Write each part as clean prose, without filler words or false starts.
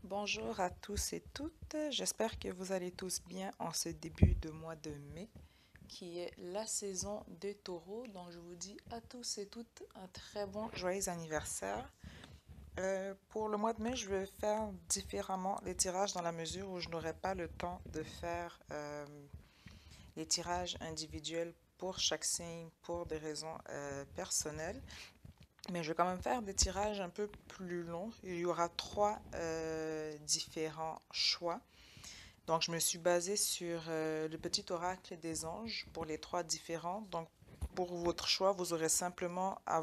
Bonjour à tous et toutes, j'espère que vous allez tous bien en ce début de mois de mai qui est la saison des taureaux. Donc je vous dis à tous et toutes un très bon joyeux anniversaire. Pour le mois de mai, je vais faire différemment les tirages dans la mesure où je n'aurai pas le temps de faire les tirages individuels pour chaque signe pour des raisons personnelles. Mais je vais quand même faire des tirages un peu plus longs. Il y aura trois différents choix. Donc, je me suis basée sur le petit oracle des anges pour les trois différents. Donc, pour votre choix, vous aurez simplement à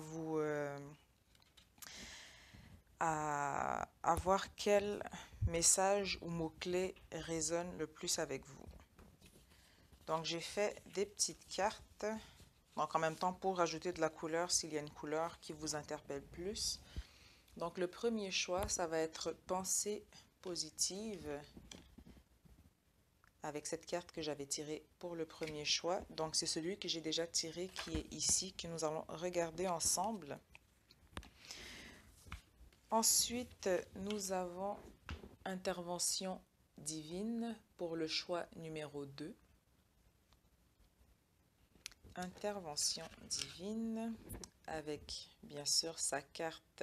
voir quel message ou mot-clé résonne le plus avec vous. Donc, j'ai fait des petites cartes. Donc, en même temps, pour ajouter de la couleur s'il y a une couleur qui vous interpelle plus. Donc, le premier choix, ça va être pensée positive avec cette carte que j'avais tirée pour le premier choix. Donc, c'est celui que j'ai déjà tiré qui est ici, que nous allons regarder ensemble. Ensuite, nous avons intervention divine pour le choix numéro 2. Intervention divine avec bien sûr sa carte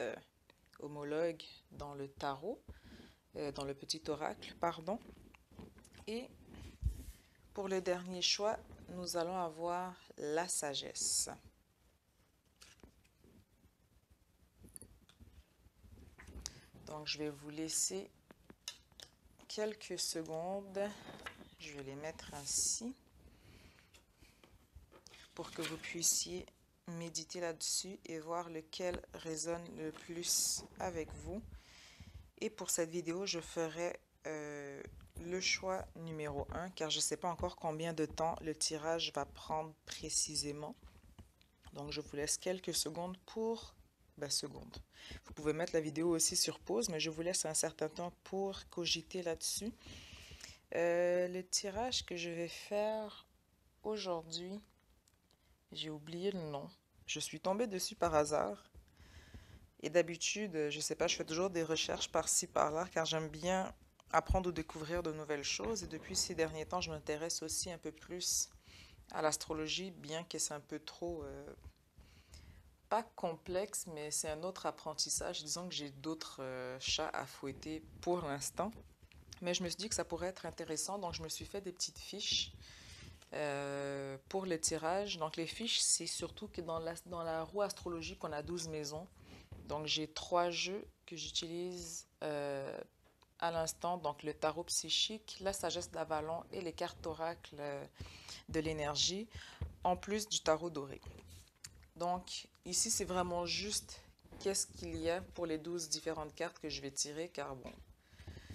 homologue dans le tarot, dans le petit oracle, pardon. Et pour le dernier choix, nous allons avoir la sagesse. Donc, je vais vous laisser quelques secondes. Je vais les mettre ainsi pour que vous puissiez méditer là-dessus et voir lequel résonne le plus avec vous. Et pour cette vidéo, je ferai le choix numéro 1 car je ne sais pas encore combien de temps le tirage va prendre précisément. Donc, je vous laisse quelques secondes pour... secondes. Vous pouvez mettre la vidéo aussi sur pause, mais je vous laisse un certain temps pour cogiter là-dessus. Le tirage que je vais faire aujourd'hui, j'ai oublié le nom. Je suis tombée dessus par hasard. Et d'habitude, je sais pas, je fais toujours des recherches par-ci, par-là, car j'aime bien apprendre ou découvrir de nouvelles choses. Et depuis ces derniers temps, je m'intéresse aussi un peu plus à l'astrologie, bien que c'est un peu trop... pas complexe, mais c'est un autre apprentissage. Disons que j'ai d'autres chats à fouetter pour l'instant. Mais je me suis dit que ça pourrait être intéressant, donc je me suis fait des petites fiches pour le tirage. Donc les fiches, c'est surtout que dans la roue astrologique, on a 12 maisons. Donc j'ai 3 jeux que j'utilise à l'instant. Donc le tarot psychique, la sagesse d'Avalon et les cartes oracle de l'énergie, en plus du tarot doré. Donc ici, c'est vraiment juste qu'est-ce qu'il y a pour les 12 différentes cartes que je vais tirer, car bon,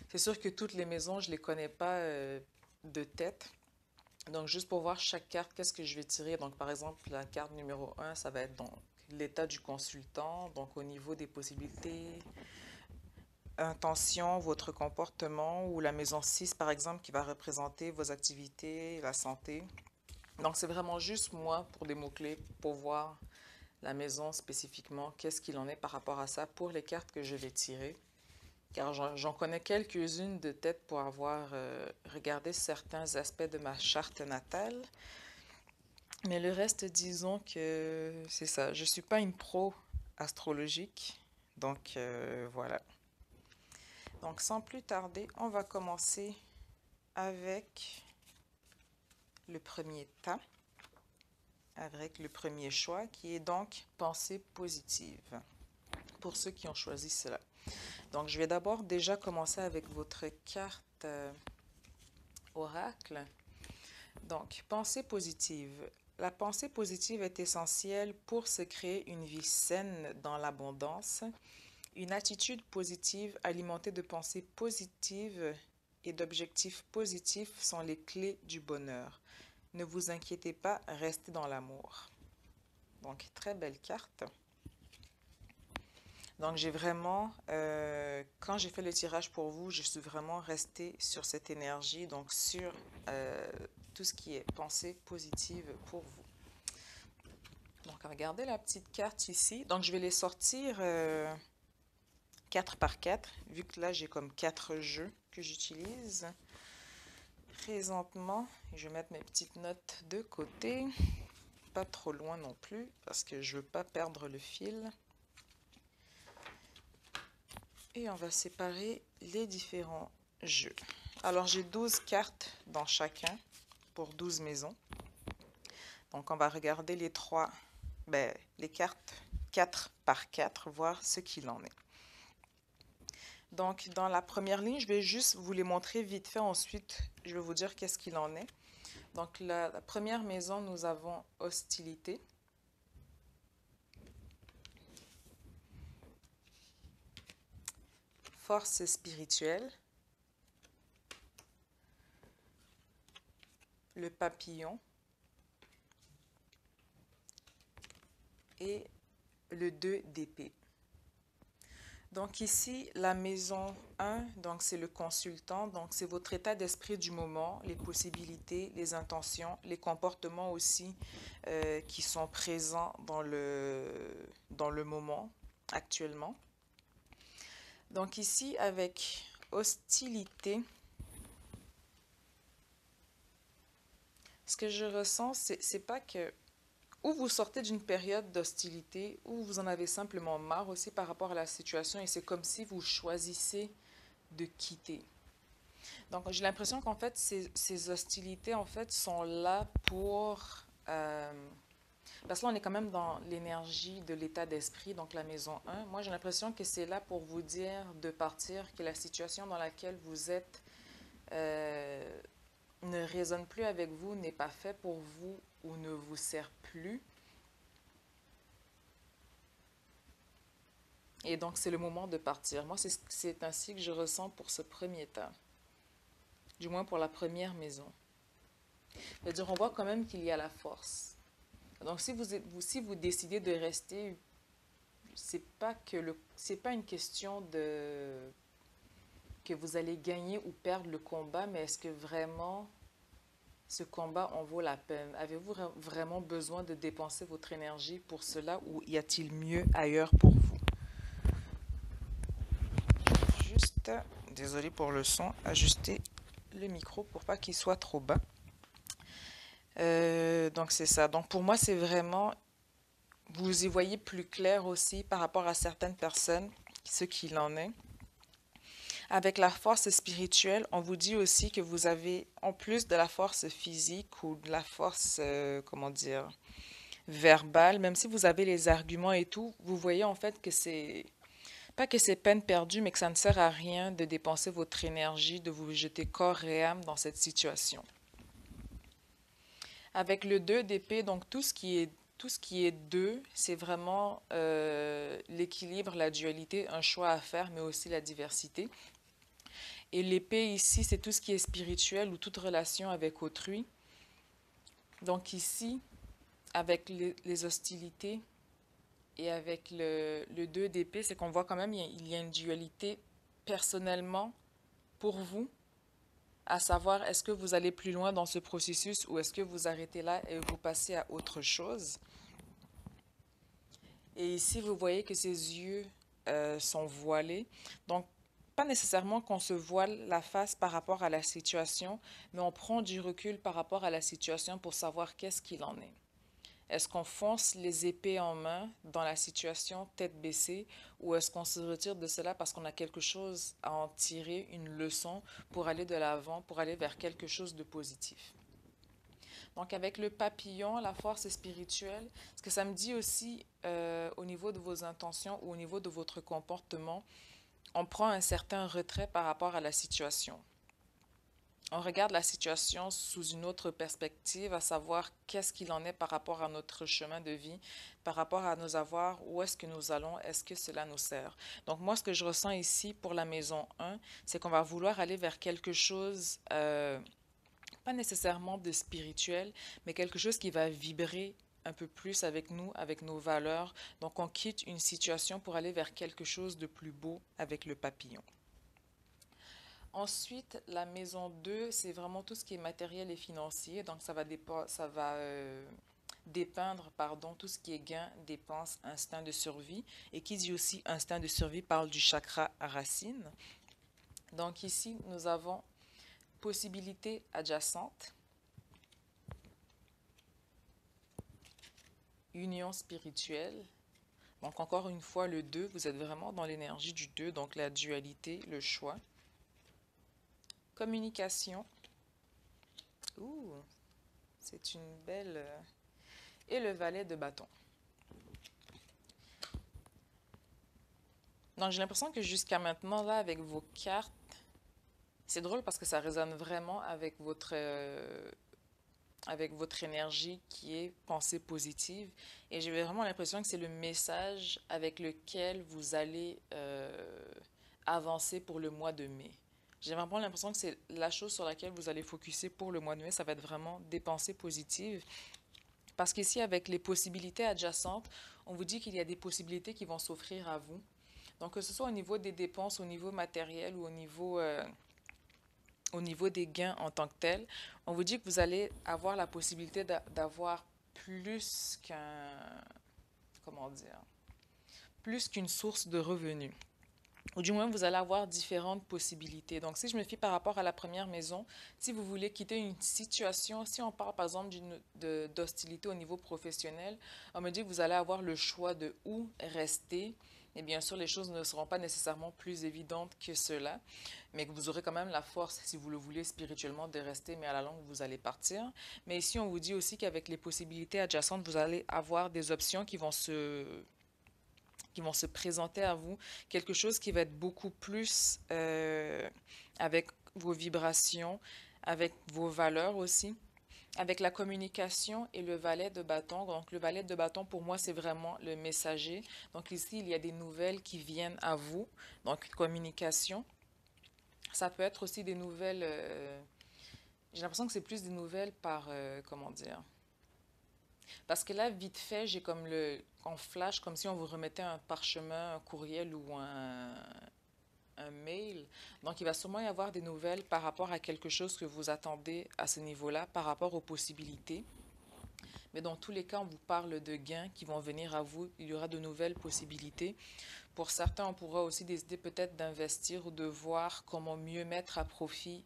c'est sûr que toutes les maisons, je ne les connais pas de tête. Donc, juste pour voir chaque carte, qu'est-ce que je vais tirer. Donc, par exemple, la carte numéro 1, ça va être donc l'état du consultant. Donc, au niveau des possibilités, intention, votre comportement. Ou la maison 6, par exemple, qui va représenter vos activités, la santé. Donc, c'est vraiment juste moi, pour des mots-clés, pour voir la maison spécifiquement, qu'est-ce qu'il en est par rapport à ça pour les cartes que je vais tirer. Car j'en connais quelques-unes de tête pour avoir regardé certains aspects de ma charte natale. Mais le reste, disons que c'est ça. Je ne suis pas une pro astrologique. Donc voilà. Donc sans plus tarder, on va commencer avec le premier tas, avec le premier choix qui est donc pensée positive. Pour ceux qui ont choisi cela. Donc je vais d'abord déjà commencer avec votre carte oracle. Donc, pensée positive. La pensée positive est essentielle pour se créer une vie saine dans l'abondance. Une attitude positive alimentée de pensées positives et d'objectifs positifs sont les clés du bonheur. Ne vous inquiétez pas, restez dans l'amour. Donc, très belle carte. Donc, j'ai vraiment, quand j'ai fait le tirage pour vous, je suis vraiment restée sur cette énergie, donc sur tout ce qui est pensée positive pour vous. Donc, regardez la petite carte ici. Donc, je vais les sortir 4 par 4, vu que là, j'ai comme 4 jeux que j'utilise présentement. Je vais mettre mes petites notes de côté, pas trop loin non plus, parce que je veux pas perdre le fil. Et on va séparer les différents jeux. Alors, j'ai 12 cartes dans chacun pour 12 maisons. Donc, on va regarder les cartes 4 par 4, voir ce qu'il en est. Donc, dans la première ligne, je vais juste vous les montrer vite fait. Ensuite, je vais vous dire qu'est-ce qu'il en est. Donc, la première maison, nous avons hostilité. Force spirituelle. Le papillon. Et le 2 d'épée. Donc ici, la maison 1, donc c'est le consultant, donc c'est votre état d'esprit du moment, les possibilités, les intentions, les comportements aussi qui sont présents dans le moment actuellement. Donc ici, avec hostilité, ce que je ressens, c'est pas que ou vous sortez d'une période d'hostilité, ou vous en avez simplement marre aussi par rapport à la situation, et c'est comme si vous choisissez de quitter. Donc, j'ai l'impression qu'en fait, ces hostilités, en fait, sont là pour... parce que là, on est quand même dans l'énergie de l'état d'esprit, donc la maison 1. Moi, j'ai l'impression que c'est là pour vous dire de partir, que la situation dans laquelle vous êtes ne résonne plus avec vous, n'est pas fait pour vous ou ne vous sert plus. Et donc, c'est le moment de partir. Moi, c'est ainsi que je ressens pour ce premier temps. Du moins pour la première maison. C'est-à-dire, on voit quand même qu'il y a la force. Donc, si vous décidez de rester, c'est pas une question de que vous allez gagner ou perdre le combat, mais est-ce que vraiment ce combat en vaut la peine? Avez-vous vraiment besoin de dépenser votre énergie pour cela ou y a-t-il mieux ailleurs pour vous? Juste, désolé pour le son, ajuster le micro pour pas qu'il soit trop bas. Donc c'est ça. Donc pour moi, c'est vraiment, vous y voyez plus clair aussi par rapport à certaines personnes, ce qu'il en est. Avec la force spirituelle, on vous dit aussi que vous avez, en plus de la force physique ou de la force, comment dire, verbale, même si vous avez les arguments et tout, vous voyez en fait que c'est, pas que c'est peine perdue, mais que ça ne sert à rien de dépenser votre énergie, de vous jeter corps et âme dans cette situation. Avec le 2 d'épée, donc tout ce qui est 2, c'est vraiment l'équilibre, la dualité, un choix à faire, mais aussi la diversité. Et l'épée ici, c'est tout ce qui est spirituel ou toute relation avec autrui. Donc ici, avec les hostilités et avec le 2 d'épée, c'est qu'on voit quand même il y a une dualité personnellement pour vous, à savoir est-ce que vous allez plus loin dans ce processus ou est-ce que vous arrêtez là et vous passez à autre chose. Et ici, vous voyez que ses yeux sont voilés. Donc, pas nécessairement qu'on se voile la face par rapport à la situation, mais on prend du recul par rapport à la situation pour savoir qu'est-ce qu'il en est. Est-ce qu'on fonce les épées en main dans la situation tête baissée ou est-ce qu'on se retire de cela parce qu'on a quelque chose à en tirer, une leçon pour aller de l'avant, pour aller vers quelque chose de positif? Donc avec le papillon, la force spirituelle, ce que ça me dit aussi au niveau de vos intentions ou au niveau de votre comportement, on prend un certain retrait par rapport à la situation. On regarde la situation sous une autre perspective, à savoir qu'est-ce qu'il en est par rapport à notre chemin de vie, par rapport à nos avoirs, où est-ce que nous allons, est-ce que cela nous sert. Donc moi, ce que je ressens ici pour la maison 1, c'est qu'on va vouloir aller vers quelque chose, pas nécessairement de spirituel, mais quelque chose qui va vibrer un peu plus avec nous, avec nos valeurs. Donc on quitte une situation pour aller vers quelque chose de plus beau avec le papillon. Ensuite, la maison 2, c'est vraiment tout ce qui est matériel et financier. Donc, ça va dépeindre, pardon, tout ce qui est gain, dépense, instinct de survie. Et qui dit aussi instinct de survie parle du chakra racine. Donc ici, nous avons possibilités adjacentes, union spirituelle. Donc encore une fois, le 2, vous êtes vraiment dans l'énergie du 2, donc la dualité, le choix. Communication. Ouh, c'est une belle... Et le valet de bâton. Donc j'ai l'impression que jusqu'à maintenant, là, avec vos cartes, c'est drôle parce que ça résonne vraiment avec votre énergie qui est pensée positive. Et j'ai vraiment l'impression que c'est le message avec lequel vous allez avancer pour le mois de mai. J'ai vraiment l'impression que c'est la chose sur laquelle vous allez focuser pour le mois de mai. Ça va être vraiment des pensées positives. Parce qu'ici, avec les possibilités adjacentes, on vous dit qu'il y a des possibilités qui vont s'offrir à vous. Donc, que ce soit au niveau des dépenses, au niveau matériel ou au niveau des gains en tant que tel, on vous dit que vous allez avoir la possibilité d'avoir plus comment dire, plus qu'une source de revenus. Ou du moins, vous allez avoir différentes possibilités. Donc, si je me fie par rapport à la première maison, si vous voulez quitter une situation, si on parle par exemple d'hostilité au niveau professionnel, on me dit que vous allez avoir le choix de où rester. Et bien sûr, les choses ne seront pas nécessairement plus évidentes que cela, mais que vous aurez quand même la force, si vous le voulez spirituellement, de rester, mais à la longue, vous allez partir. Mais ici, on vous dit aussi qu'avec les possibilités adjacentes, vous allez avoir des options qui vont se présenter à vous, quelque chose qui va être beaucoup plus avec vos vibrations, avec vos valeurs aussi, avec la communication et le valet de bâton. Donc le valet de bâton pour moi c'est vraiment le messager. Donc ici il y a des nouvelles qui viennent à vous, donc communication. Ça peut être aussi des nouvelles, j'ai l'impression que c'est plus des nouvelles par, comment dire, parce que là, vite fait, j'ai comme en flash, comme si on vous remettait un parchemin, un courriel ou un mail. Donc, il va sûrement y avoir des nouvelles par rapport à quelque chose que vous attendez à ce niveau-là, par rapport aux possibilités. Mais dans tous les cas, on vous parle de gains qui vont venir à vous. Il y aura de nouvelles possibilités. Pour certains, on pourra aussi décider peut-être d'investir ou de voir comment mieux mettre à profit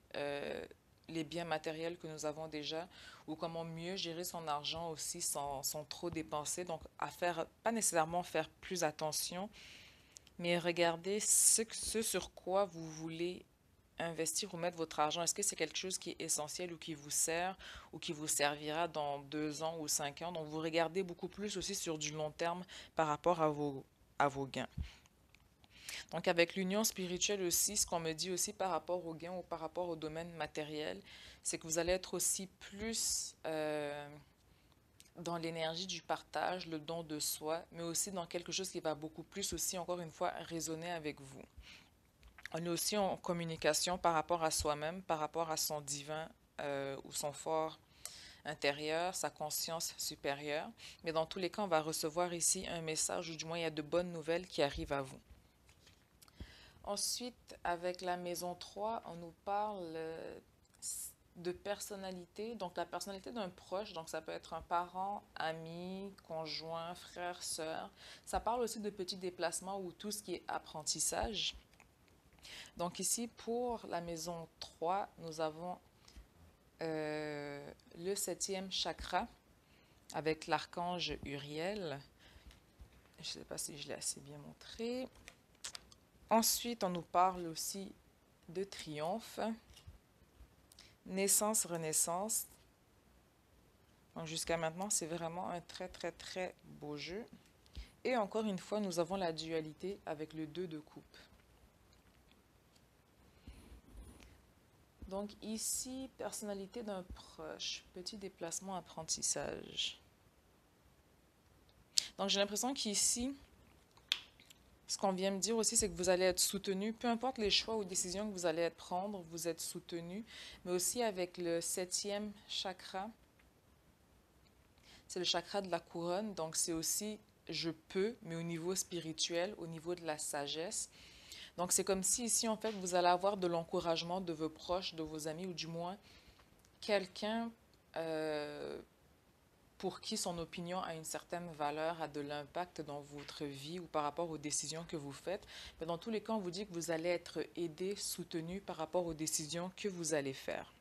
les biens matériels que nous avons déjà ou comment mieux gérer son argent aussi sans trop dépenser. Donc, pas nécessairement faire plus attention, mais regarder ce sur quoi vous voulez investir ou mettre votre argent. Est-ce que c'est quelque chose qui est essentiel ou qui vous sert ou qui vous servira dans 2 ans ou 5 ans? Donc, vous regardez beaucoup plus aussi sur du long terme par rapport à vos gains. Donc, avec l'union spirituelle aussi, ce qu'on me dit aussi par rapport aux gains ou par rapport au domaine matériel, c'est que vous allez être aussi plus dans l'énergie du partage, le don de soi, mais aussi dans quelque chose qui va beaucoup plus aussi, encore une fois, résonner avec vous. On est aussi en communication par rapport à soi-même, par rapport à son divin ou son fort intérieur, sa conscience supérieure. Mais dans tous les cas, on va recevoir ici un message, ou du moins il y a de bonnes nouvelles qui arrivent à vous. Ensuite, avec la maison 3, on nous parle de personnalité. Donc, la personnalité d'un proche, donc ça peut être un parent, ami, conjoint, frère, sœur. Ça parle aussi de petits déplacements ou tout ce qui est apprentissage. Donc ici, pour la maison 3, nous avons le 7e chakra avec l'archange Uriel. Je ne sais pas si je l'ai assez bien montré. Ensuite, on nous parle aussi de triomphe, naissance, renaissance. Donc jusqu'à maintenant, c'est vraiment un très, très, très beau jeu. Et encore une fois, nous avons la dualité avec le 2 de coupe. Donc ici, personnalité d'un proche, petit déplacement, apprentissage. Donc j'ai l'impression qu'ici, ce qu'on vient me dire aussi, c'est que vous allez être soutenu, peu importe les choix ou décisions que vous allez prendre, vous êtes soutenu, mais aussi avec le 7e chakra, c'est le chakra de la couronne, donc c'est aussi je peux, mais au niveau spirituel, au niveau de la sagesse. Donc c'est comme si ici, en fait, vous allez avoir de l'encouragement de vos proches, de vos amis, ou du moins quelqu'un pour qui son opinion a une certaine valeur, a de l'impact dans votre vie ou par rapport aux décisions que vous faites. Mais dans tous les cas, on vous dit que vous allez être aidé, soutenu par rapport aux décisions que vous allez faire.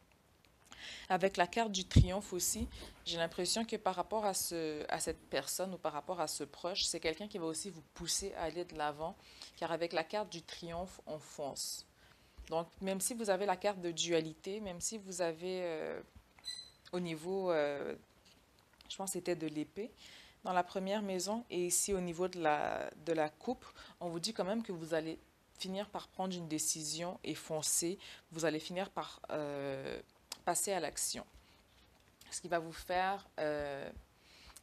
Avec la carte du triomphe aussi, j'ai l'impression que par rapport à cette personne ou par rapport à ce proche, c'est quelqu'un qui va aussi vous pousser à aller de l'avant, car avec la carte du triomphe, on fonce. Donc, même si vous avez la carte de dualité, même si vous avez au niveau, je pense que c'était de l'épée, dans la première maison, et ici au niveau de la coupe, on vous dit quand même que vous allez finir par prendre une décision et foncer. Vous allez finir par passer à l'action. Ce qui va vous faire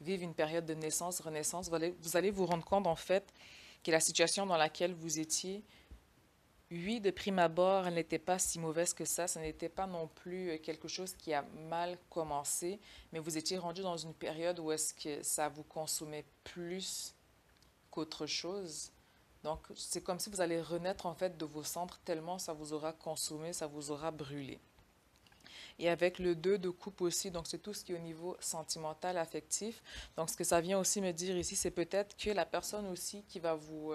vivre une période de naissance, renaissance. Vous allez vous rendre compte en fait que la situation dans laquelle vous étiez, oui, de prime abord, elle n'était pas si mauvaise que ça n'était pas non plus quelque chose qui a mal commencé, mais vous étiez rendu dans une période où est-ce que ça vous consommait plus qu'autre chose. Donc, c'est comme si vous allez renaître en fait de vos cendres tellement ça vous aura consommé, ça vous aura brûlé. Et avec le 2 de coupe aussi, donc c'est tout ce qui est au niveau sentimental, affectif. Donc, ce que ça vient aussi me dire ici, c'est peut-être que la personne aussi qui va vous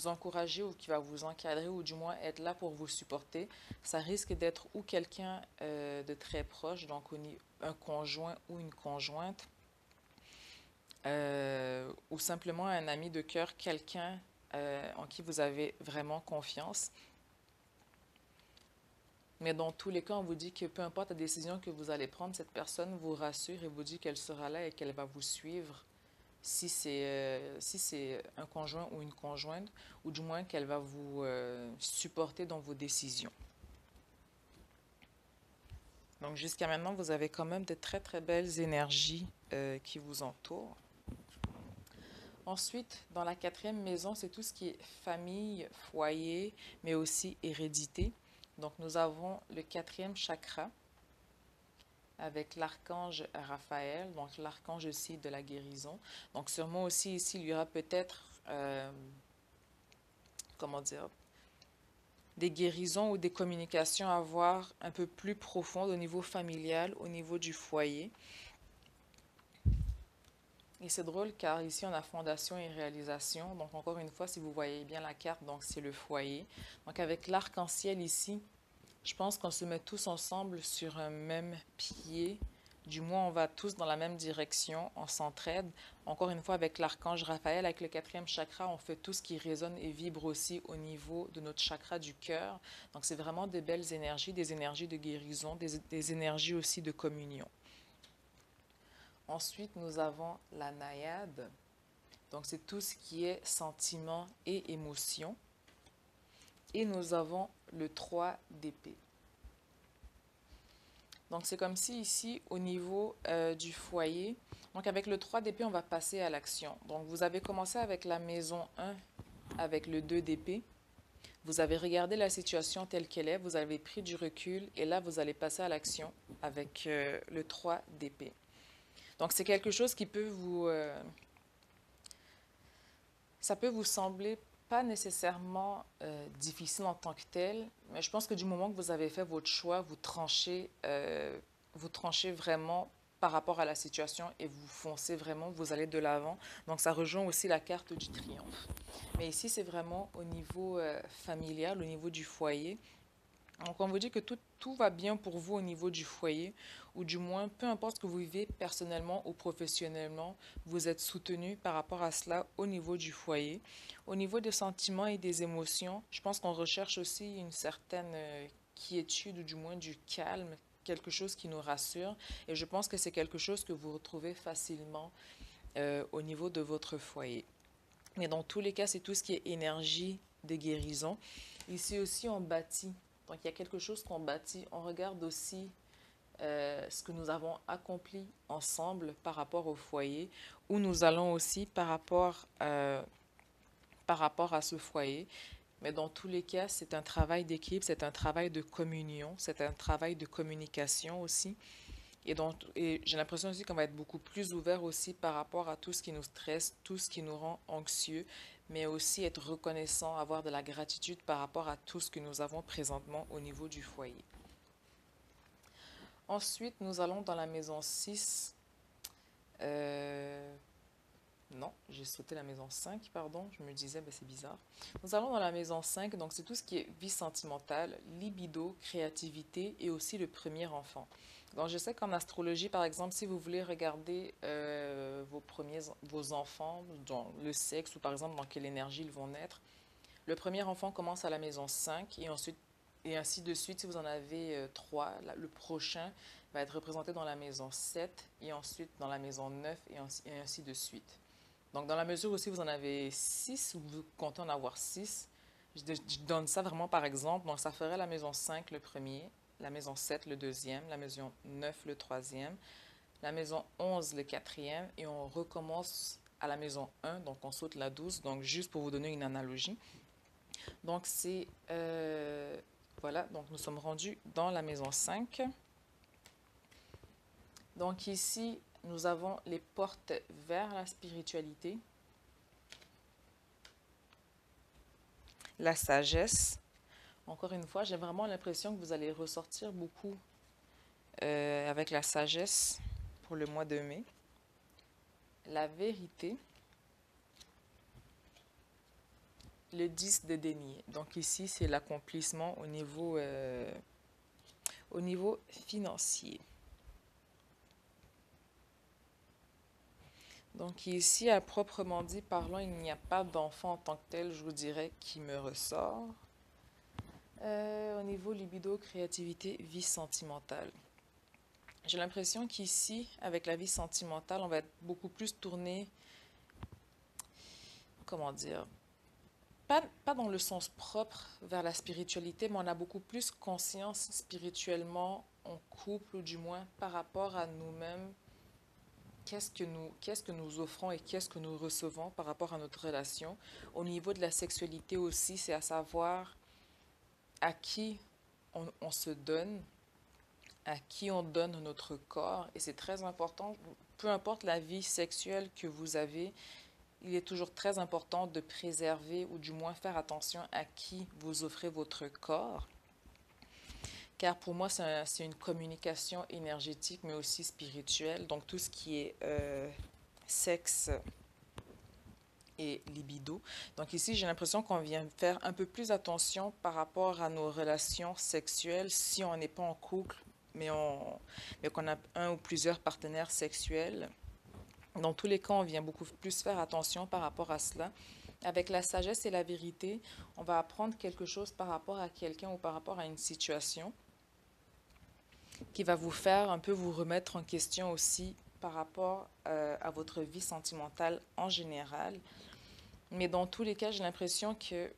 encourager ou qui va vous encadrer ou du moins être là pour vous supporter, ça risque d'être ou quelqu'un de très proche, donc un conjoint ou une conjointe, ou simplement un ami de cœur, quelqu'un en qui vous avez vraiment confiance. Mais dans tous les cas, on vous dit que peu importe la décision que vous allez prendre, cette personne vous rassure et vous dit qu'elle sera là et qu'elle va vous suivre si c'est un conjoint ou une conjointe, ou du moins qu'elle va vous supporter dans vos décisions. Donc jusqu'à maintenant, vous avez quand même de très très belles énergies qui vous entourent. Ensuite, dans la quatrième maison, c'est tout ce qui est famille, foyer, mais aussi hérédité. Donc nous avons le quatrième chakra avec l'archange Raphaël, donc l'archange aussi de la guérison. Donc sûrement aussi ici, il y aura peut-être, comment dire, des guérisons ou des communications à avoir un peu plus profondes au niveau familial, au niveau du foyer. Et c'est drôle car ici on a fondation et réalisation. Donc encore une fois, si vous voyez bien la carte, donc c'est le foyer. Donc avec l'arc-en-ciel ici, je pense qu'on se met tous ensemble sur un même pied. Du moins, on va tous dans la même direction, on s'entraide. Encore une fois, avec l'archange Raphaël, avec le quatrième chakra, on fait tout ce qui résonne et vibre aussi au niveau de notre chakra du cœur. Donc, c'est vraiment des belles énergies, des énergies de guérison, des énergies aussi de communion. Ensuite, nous avons la naïade. Donc, c'est tout ce qui est sentiment et émotion. Et nous avons le 3 d'épée. Donc, c'est comme si ici, au niveau du foyer, donc avec le 3 d'épée, on va passer à l'action. Donc, vous avez commencé avec la maison 1, avec le 2 d'épée. Vous avez regardé la situation telle qu'elle est, vous avez pris du recul, et là, vous allez passer à l'action avec le 3 d'épée. Donc, c'est quelque chose qui peut ça peut vous sembler pas nécessairement difficile en tant que tel, mais je pense que du moment que vous avez fait votre choix, vous tranchez vraiment par rapport à la situation et vous foncez vraiment, vous allez de l'avant. Donc ça rejoint aussi la carte du triomphe. Mais ici, c'est vraiment au niveau familial, au niveau du foyer. Donc, on vous dit que tout va bien pour vous au niveau du foyer, ou du moins, peu importe ce que vous vivez personnellement ou professionnellement, vous êtes soutenu par rapport à cela au niveau du foyer. Au niveau des sentiments et des émotions, je pense qu'on recherche aussi une certaine quiétude, ou du moins du calme, quelque chose qui nous rassure. Et je pense que c'est quelque chose que vous retrouvez facilement au niveau de votre foyer. Mais dans tous les cas, c'est tout ce qui est énergie de guérison. Ici aussi, on bâtit. Donc, il y a quelque chose qu'on bâtit. On regarde aussi ce que nous avons accompli ensemble par rapport au foyer, où nous allons aussi par rapport à ce foyer. Mais dans tous les cas, c'est un travail d'équipe, c'est un travail de communion, c'est un travail de communication aussi. Et j'ai l'impression aussi qu'on va être beaucoup plus ouvert aussi par rapport à tout ce qui nous stresse, tout ce qui nous rend anxieux, mais aussi être reconnaissant, avoir de la gratitude par rapport à tout ce que nous avons présentement au niveau du foyer. Ensuite, nous allons dans la maison 6 Non, j'ai sauté la maison 5, pardon. Je me disais, ben, c'est bizarre. Nous allons dans la maison 5, donc c'est tout ce qui est vie sentimentale, libido, créativité et aussi le premier enfant. Donc je sais qu'en astrologie, par exemple, si vous voulez regarder vos enfants, dans le sexe ou par exemple dans quelle énergie ils vont naître, le premier enfant commence à la maison 5 et ensuite et ainsi de suite. Si vous en avez 3, le prochain va être représenté dans la maison 7 et ensuite dans la maison 9 et ainsi de suite. Donc, dans la mesure où si vous en avez 6 ou vous comptez en avoir 6, je donne ça vraiment par exemple. Donc, ça ferait la maison 5 le premier, la maison 7 le deuxième, la maison 9 le troisième, la maison 11 le quatrième et on recommence à la maison 1, donc on saute la 12. Donc, juste pour vous donner une analogie. Donc, c'est... voilà, donc nous sommes rendus dans la maison 5. Donc ici, nous avons les portes vers la spiritualité, la sagesse. Encore une fois, j'ai vraiment l'impression que vous allez ressortir beaucoup avec la sagesse pour le mois de mai. La vérité, le 10 de denier. Donc ici, c'est l'accomplissement au niveau financier. Donc ici, à proprement dit parlant, il n'y a pas d'enfant en tant que tel, je vous dirais, qui me ressort. Au niveau libido, créativité, vie sentimentale. J'ai l'impression qu'ici, avec la vie sentimentale, on va être beaucoup plus tourné, comment dire, pas dans le sens propre vers la spiritualité, mais on a beaucoup plus conscience spirituellement en couple, ou du moins par rapport à nous-mêmes. Qu'est-ce que nous offrons et qu'est-ce que nous recevons par rapport à notre relation. Au niveau de la sexualité aussi, c'est à savoir à qui on se donne, à qui on donne notre corps. Et c'est très important, peu importe la vie sexuelle que vous avez, il est toujours très important de préserver ou du moins faire attention à qui vous offrez votre corps. Car pour moi, c'est une communication énergétique, mais aussi spirituelle. Donc tout ce qui est sexe et libido. Donc ici, j'ai l'impression qu'on vient faire un peu plus attention par rapport à nos relations sexuelles si on n'est pas en couple, mais qu'on a un ou plusieurs partenaires sexuels. Dans tous les cas, on vient beaucoup plus faire attention par rapport à cela. Avec la sagesse et la vérité, on va apprendre quelque chose par rapport à quelqu'un ou par rapport à une situation qui va vous faire un peu vous remettre en question aussi par rapport à votre vie sentimentale en général. Mais dans tous les cas, j'ai l'impression que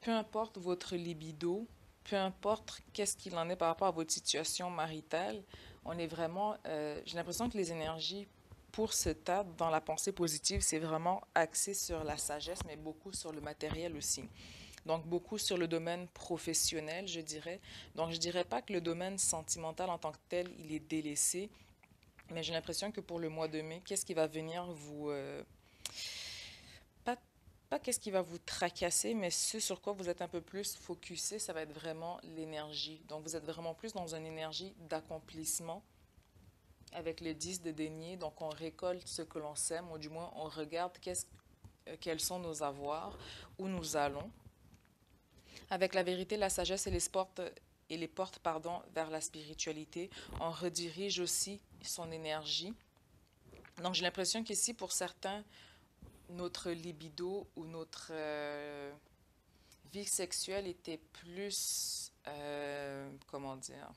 peu importe votre libido, peu importe qu'est-ce qu'il en est par rapport à votre situation maritale, on est vraiment, j'ai l'impression que les énergies pour ce tas dans la pensée positive, c'est vraiment axé sur la sagesse, mais beaucoup sur le matériel aussi. Donc beaucoup sur le domaine professionnel, je dirais. Donc je dirais pas que le domaine sentimental en tant que tel, il est délaissé, mais j'ai l'impression que pour le mois de mai, qu'est-ce qui va venir vous pas, pas qu'est-ce qui va vous tracasser, mais ce sur quoi vous êtes un peu plus focusé, ça va être vraiment l'énergie. Donc vous êtes vraiment plus dans une énergie d'accomplissement avec le 10 de denier. Donc on récolte ce que l'on sème, ou du moins on regarde quels sont nos avoirs, où nous allons. Avec la vérité, la sagesse et les portes pardon, vers la spiritualité, on redirige aussi son énergie. Donc j'ai l'impression qu'ici, pour certains, notre libido ou notre vie sexuelle était plus, comment dire,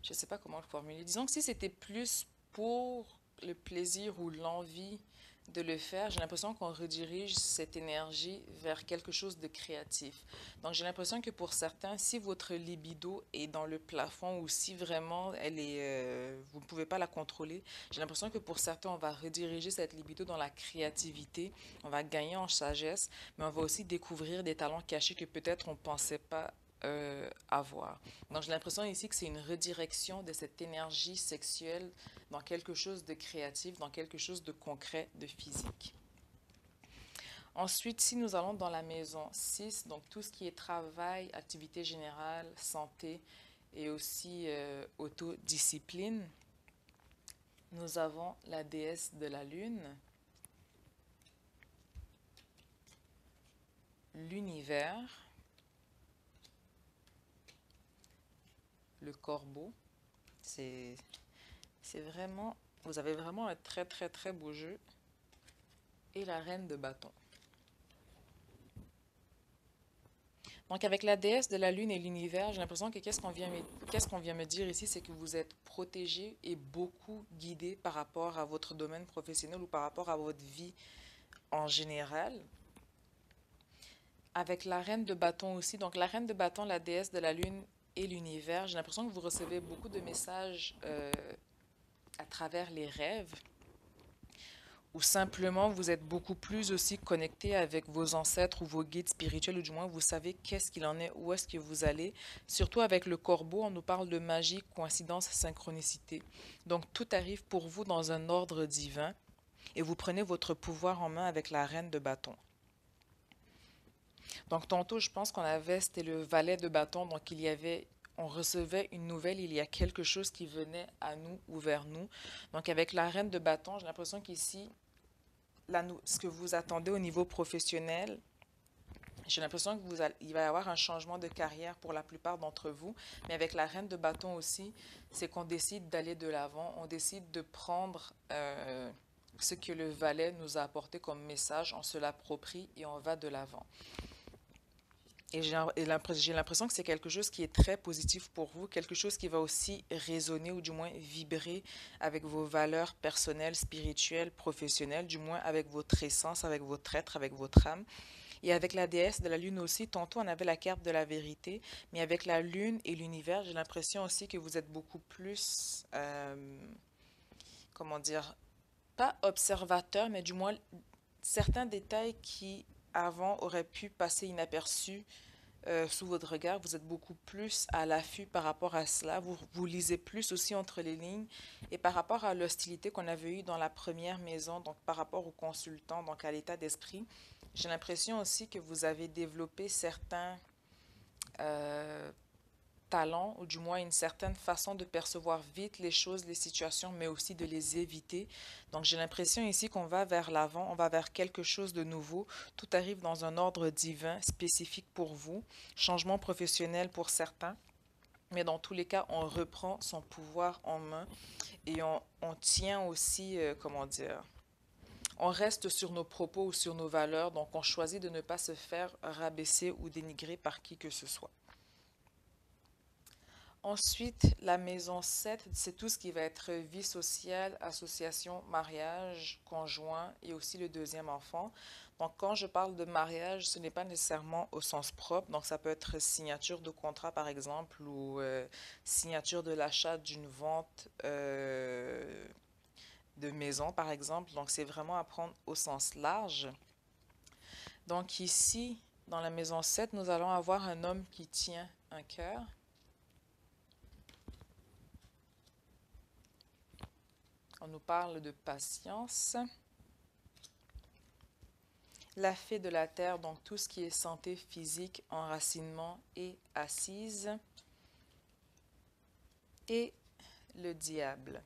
je ne sais pas comment le formuler. Disons que si c'était plus pour le plaisir ou l'envie de le faire, j'ai l'impression qu'on redirige cette énergie vers quelque chose de créatif. Donc j'ai l'impression que pour certains, si votre libido est dans le plafond ou si vraiment vous ne pouvez pas la contrôler, j'ai l'impression que pour certains, on va rediriger cette libido dans la créativité, on va gagner en sagesse, mais on va aussi découvrir des talents cachés que peut-être on ne pensait pas avoir. Donc j'ai l'impression ici que c'est une redirection de cette énergie sexuelle dans quelque chose de créatif, dans quelque chose de concret, de physique. Ensuite, si nous allons dans la maison 6, donc tout ce qui est travail, activité générale, santé et aussi autodiscipline, nous avons la déesse de la lune, l'univers, le corbeau. C'est vraiment, vous avez vraiment un très très très beau jeu. Et la reine de bâton. Donc avec la déesse de la lune et l'univers, j'ai l'impression que qu'est-ce qu'on vient me dire ici, c'est que vous êtes protégé et beaucoup guidé par rapport à votre domaine professionnel ou par rapport à votre vie en général. Avec la reine de bâton aussi, donc la reine de bâton, la déesse de la lune et l'univers, j'ai l'impression que vous recevez beaucoup de messages à travers les rêves ou simplement vous êtes beaucoup plus aussi connecté avec vos ancêtres ou vos guides spirituels, ou du moins vous savez qu'est-ce qu'il en est, où est-ce que vous allez. Surtout avec le corbeau, on nous parle de magie, coïncidence, synchronicité. Donc tout arrive pour vous dans un ordre divin et vous prenez votre pouvoir en main avec la reine de bâton. Donc tantôt, je pense qu'on avait, c'était le valet de bâton, donc on recevait une nouvelle, il y a quelque chose qui venait à nous ou vers nous. Donc avec la reine de bâton, j'ai l'impression qu'ici, ce que vous attendez au niveau professionnel, j'ai l'impression il va y avoir un changement de carrière pour la plupart d'entre vous. Mais avec la reine de bâton aussi, c'est qu'on décide d'aller de l'avant, on décide de prendre ce que le valet nous a apporté comme message, on se l'approprie et on va de l'avant. Et j'ai l'impression que c'est quelque chose qui est très positif pour vous, quelque chose qui va aussi résonner ou du moins vibrer avec vos valeurs personnelles, spirituelles, professionnelles, du moins avec votre essence, avec votre être, avec votre âme. Et avec la déesse de la lune aussi, tantôt on avait la carte de la vérité, mais avec la lune et l'univers, j'ai l'impression aussi que vous êtes beaucoup plus, comment dire, pas observateur, mais du moins certains détails qui avant auraient pu passer inaperçus sous votre regard, vous êtes beaucoup plus à l'affût par rapport à cela. Vous lisez plus aussi entre les lignes. Et par rapport à l'hostilité qu'on avait eue dans la première maison, donc par rapport aux consultants, donc à l'état d'esprit, j'ai l'impression aussi que vous avez développé certains euh, talents, ou du moins une certaine façon de percevoir vite les choses, les situations, mais aussi de les éviter. Donc j'ai l'impression ici qu'on va vers l'avant, on va vers quelque chose de nouveau. Tout arrive dans un ordre divin, spécifique pour vous. Changement professionnel pour certains. Mais dans tous les cas, on reprend son pouvoir en main et on tient aussi, comment dire, on reste sur nos propos ou sur nos valeurs. Donc on choisit de ne pas se faire rabaisser ou dénigrer par qui que ce soit. Ensuite, la maison 7, c'est tout ce qui va être vie sociale, association, mariage, conjoint et aussi le deuxième enfant. Donc, quand je parle de mariage, ce n'est pas nécessairement au sens propre. Donc, ça peut être signature de contrat, par exemple, ou signature de l'achat d'une vente de maison, par exemple. Donc, c'est vraiment à prendre au sens large. Donc, ici, dans la maison 7, nous allons avoir un homme qui tient un cœur. On nous parle de patience. La fée de la terre, donc tout ce qui est santé physique, enracinement et assise. Et le diable.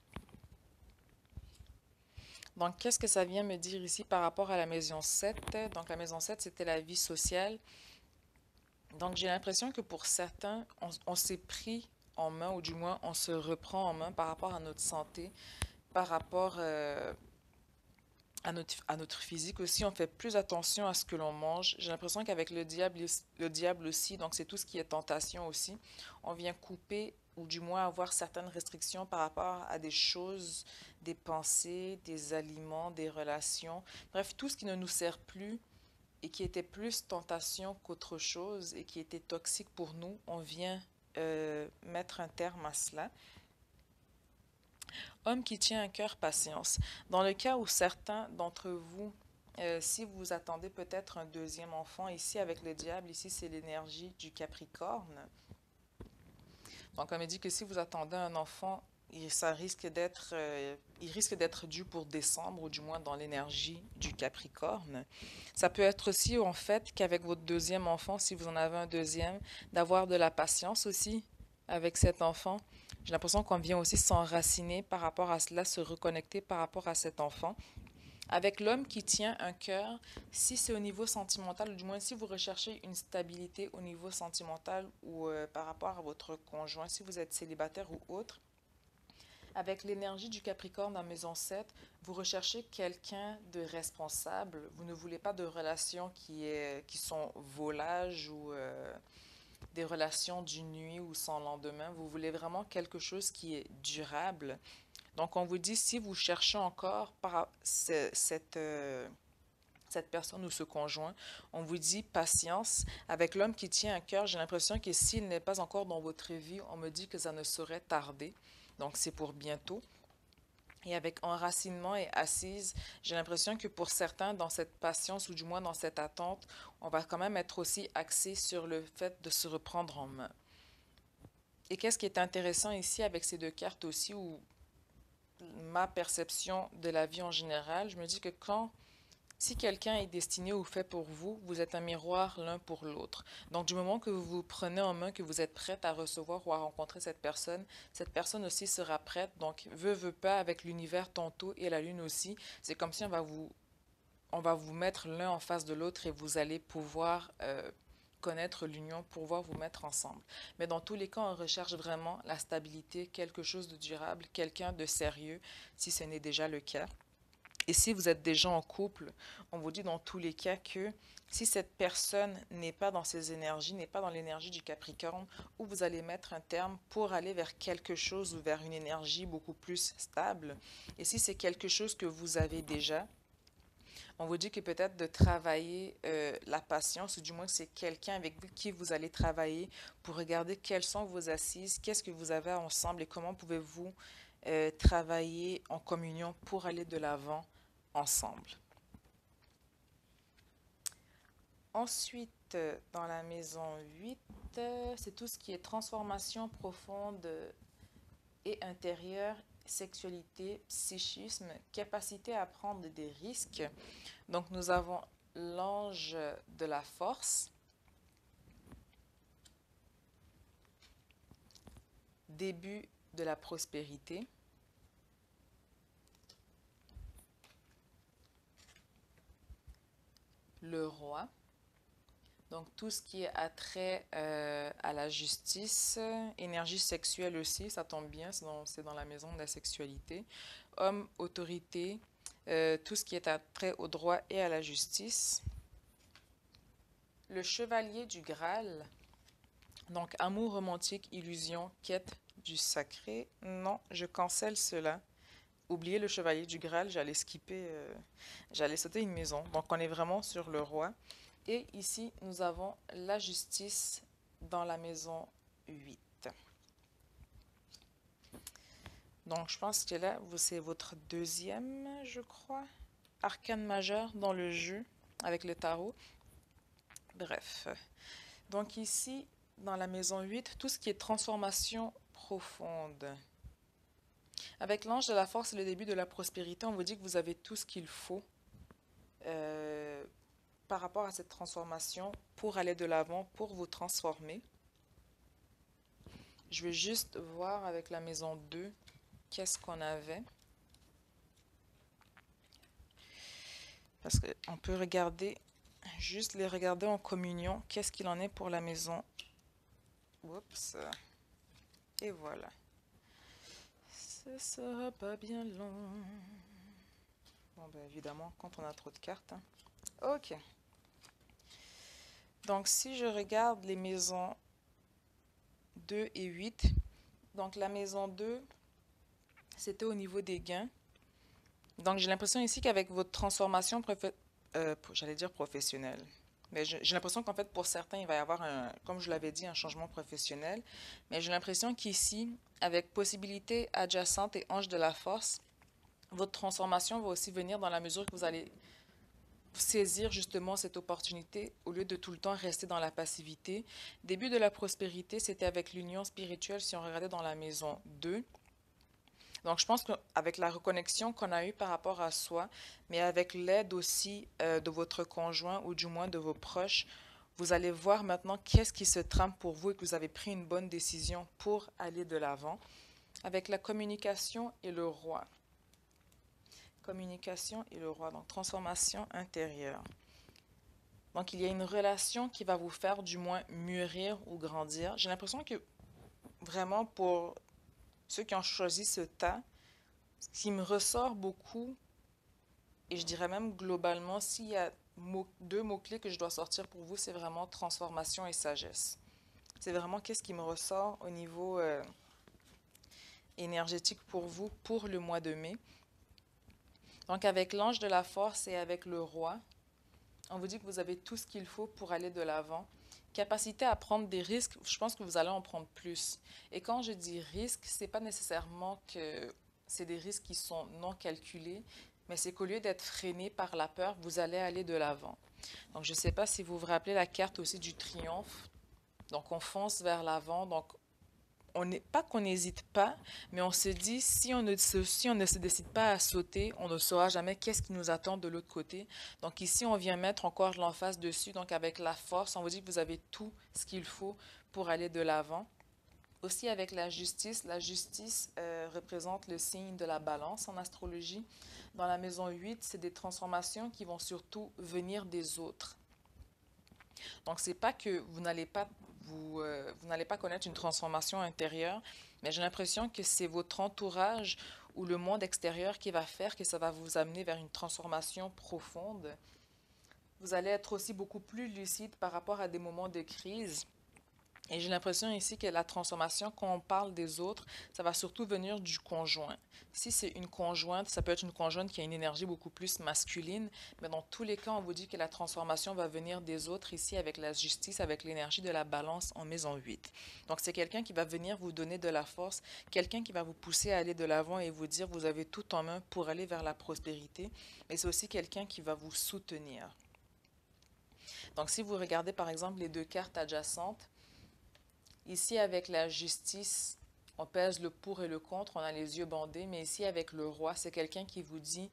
Donc, qu'est-ce que ça vient me dire ici par rapport à la maison 7? Donc, la maison 7, c'était la vie sociale. Donc, j'ai l'impression que pour certains, on s'est pris en main, ou du moins, on se reprend en main par rapport à notre santé, par rapport à notre physique aussi, on fait plus attention à ce que l'on mange. J'ai l'impression qu'avec le diable aussi, donc c'est tout ce qui est tentation aussi, on vient couper ou du moins avoir certaines restrictions par rapport à des choses, des pensées, des aliments, des relations. Bref, tout ce qui ne nous sert plus et qui était plus tentation qu'autre chose et qui était toxique pour nous, on vient mettre un terme à cela. Homme qui tient un cœur, patience. Dans le cas où certains d'entre vous, si vous attendez peut-être un deuxième enfant, ici avec le diable, ici c'est l'énergie du Capricorne. Donc on me dit que si vous attendez un enfant, il risque d'être dû pour décembre, ou du moins dans l'énergie du Capricorne. Ça peut être aussi en fait qu'avec votre deuxième enfant, si vous en avez un deuxième, d'avoir de la patience aussi avec cet enfant. J'ai l'impression qu'on vient aussi s'enraciner par rapport à cela, se reconnecter par rapport à cet enfant. Avec l'homme qui tient un cœur, si c'est au niveau sentimental, ou du moins si vous recherchez une stabilité au niveau sentimental ou par rapport à votre conjoint, si vous êtes célibataire ou autre, avec l'énergie du Capricorne en maison 7, vous recherchez quelqu'un de responsable. Vous ne voulez pas de relations qui sont volages ou des relations d'une nuit ou sans lendemain. Vous voulez vraiment quelque chose qui est durable. Donc, on vous dit, si vous cherchez encore cette personne ou ce conjoint, on vous dit patience. Avec l'homme qui tient un cœur, j'ai l'impression que s'il n'est pas encore dans votre vie, on me dit que ça ne saurait tarder. Donc, c'est pour bientôt. Et avec enracinement et assise, j'ai l'impression que pour certains, dans cette patience ou du moins dans cette attente, on va quand même être aussi axé sur le fait de se reprendre en main. Et qu'est-ce qui est intéressant ici avec ces deux cartes aussi, ou ma perception de la vie en général, je me dis que si quelqu'un est destiné ou fait pour vous, vous êtes un miroir l'un pour l'autre. Donc, du moment que vous vous prenez en main, que vous êtes prête à recevoir ou à rencontrer cette personne aussi sera prête. Donc, veut pas, avec l'univers tantôt et la lune aussi, c'est comme si on va vous mettre l'un en face de l'autre et vous allez pouvoir connaître l'union, pouvoir vous mettre ensemble. Mais dans tous les cas, on recherche vraiment la stabilité, quelque chose de durable, quelqu'un de sérieux, si ce n'est déjà le cas. Et si vous êtes déjà en couple, on vous dit dans tous les cas que si cette personne n'est pas dans ses énergies, n'est pas dans l'énergie du Capricorne, où vous allez mettre un terme pour aller vers quelque chose ou vers une énergie beaucoup plus stable. Et si c'est quelque chose que vous avez déjà, on vous dit que peut-être de travailler la patience, ou du moins que c'est quelqu'un avec qui vous allez travailler pour regarder quelles sont vos assises, qu'est-ce que vous avez ensemble et comment pouvez-vous travailler en communion pour aller de l'avant ensemble. Ensuite, dans la maison 8, c'est tout ce qui est transformation profonde et intérieure, sexualité, psychisme, capacité à prendre des risques. Donc, nous avons l'ange de la force, début de la prospérité, le roi, donc tout ce qui est attrait à la justice, énergie sexuelle aussi, ça tombe bien, c'est dans la maison de la sexualité, homme, autorité, tout ce qui est attrait au droit et à la justice, le chevalier du Graal, donc amour romantique, illusion, quête du sacré. Non, je cancelle cela. Oubliez le chevalier du Graal, j'allais skipper, j'allais sauter une maison. Donc on est vraiment sur le roi. Et ici, nous avons la justice dans la maison 8. Donc je pense que là, c'est votre deuxième, je crois, arcane majeur dans le jeu avec le tarot. Bref. Donc ici, dans la maison 8, tout ce qui est transformation profonde. Avec l'ange de la force et le début de la prospérité, on vous dit que vous avez tout ce qu'il faut par rapport à cette transformation pour aller de l'avant, pour vous transformer. Je vais juste voir avec la maison 2, qu'est-ce qu'on avait. Parce qu'on peut regarder, juste les regarder en communion, qu'est-ce qu'il en est pour la maison. Oups. Et voilà. Ce sera pas bien long. Bon, ben évidemment, quand on a trop de cartes. Hein. Ok. Donc, si je regarde les maisons 2 et 8, donc la maison 2, c'était au niveau des gains. Donc, j'ai l'impression ici qu'avec votre transformation, j'allais dire professionnelle, mais j'ai l'impression qu'en fait, pour certains, il va y avoir, comme je l'avais dit, un changement professionnel. Mais j'ai l'impression qu'ici, avec possibilité adjacente et ange de la force, votre transformation va aussi venir dans la mesure que vous allez saisir justement cette opportunité au lieu de tout le temps rester dans la passivité. Début de la prospérité, c'était avec l'union spirituelle si on regardait dans la maison 2. Donc, je pense qu'avec la reconnexion qu'on a eue par rapport à soi, mais avec l'aide aussi de votre conjoint ou du moins de vos proches, vous allez voir maintenant qu'est-ce qui se trame pour vous et que vous avez pris une bonne décision pour aller de l'avant. avec la communication et le roi. Communication et le roi, donc transformation intérieure. Donc, il y a une relation qui va vous faire du moins mûrir ou grandir. J'ai l'impression que vraiment pour ceux qui ont choisi ce tas, ce qui me ressort beaucoup, et je dirais même globalement, s'il y a deux mots-clés que je dois sortir pour vous, c'est vraiment transformation et sagesse. C'est vraiment qu'est-ce qui me ressort au niveau énergétique pour vous pour le mois de mai. Donc avec l'ange de la force et avec le roi, on vous dit que vous avez tout ce qu'il faut pour aller de l'avant. Capacité à prendre des risques, je pense que vous allez en prendre plus. Et quand je dis risques, c'est pas nécessairement que c'est des risques qui sont non calculés, mais c'est qu'au lieu d'être freiné par la peur, vous allez aller de l'avant. Donc je ne sais pas si vous vous rappelez la carte aussi du triomphe. Donc on fonce vers l'avant. Donc on n'est pas qu'on n'hésite pas, mais on se dit si on ne se décide pas à sauter, on ne saura jamais qu'est-ce qui nous attend de l'autre côté. Donc ici, on vient mettre encore l'emphase dessus. Donc avec la force, on vous dit que vous avez tout ce qu'il faut pour aller de l'avant. Aussi avec la justice représente le signe de la balance en astrologie. Dans la maison 8, c'est des transformations qui vont surtout venir des autres. Donc, c'est pas que vous n'allez pas connaître une transformation intérieure, mais j'ai l'impression que c'est votre entourage ou le monde extérieur qui va faire que ça va vous amener vers une transformation profonde. Vous allez être aussi beaucoup plus lucide par rapport à des moments de crise. Et j'ai l'impression ici que la transformation, quand on parle des autres, ça va surtout venir du conjoint. Si c'est une conjointe, ça peut être une conjointe qui a une énergie beaucoup plus masculine, mais dans tous les cas, on vous dit que la transformation va venir des autres ici avec la justice, avec l'énergie de la balance en maison 8. Donc c'est quelqu'un qui va venir vous donner de la force, quelqu'un qui va vous pousser à aller de l'avant et vous dire vous avez tout en main pour aller vers la prospérité, mais c'est aussi quelqu'un qui va vous soutenir. Donc si vous regardez par exemple les deux cartes adjacentes, ici, avec la justice, on pèse le pour et le contre, on a les yeux bandés, mais ici, avec le roi, c'est quelqu'un qui vous dit,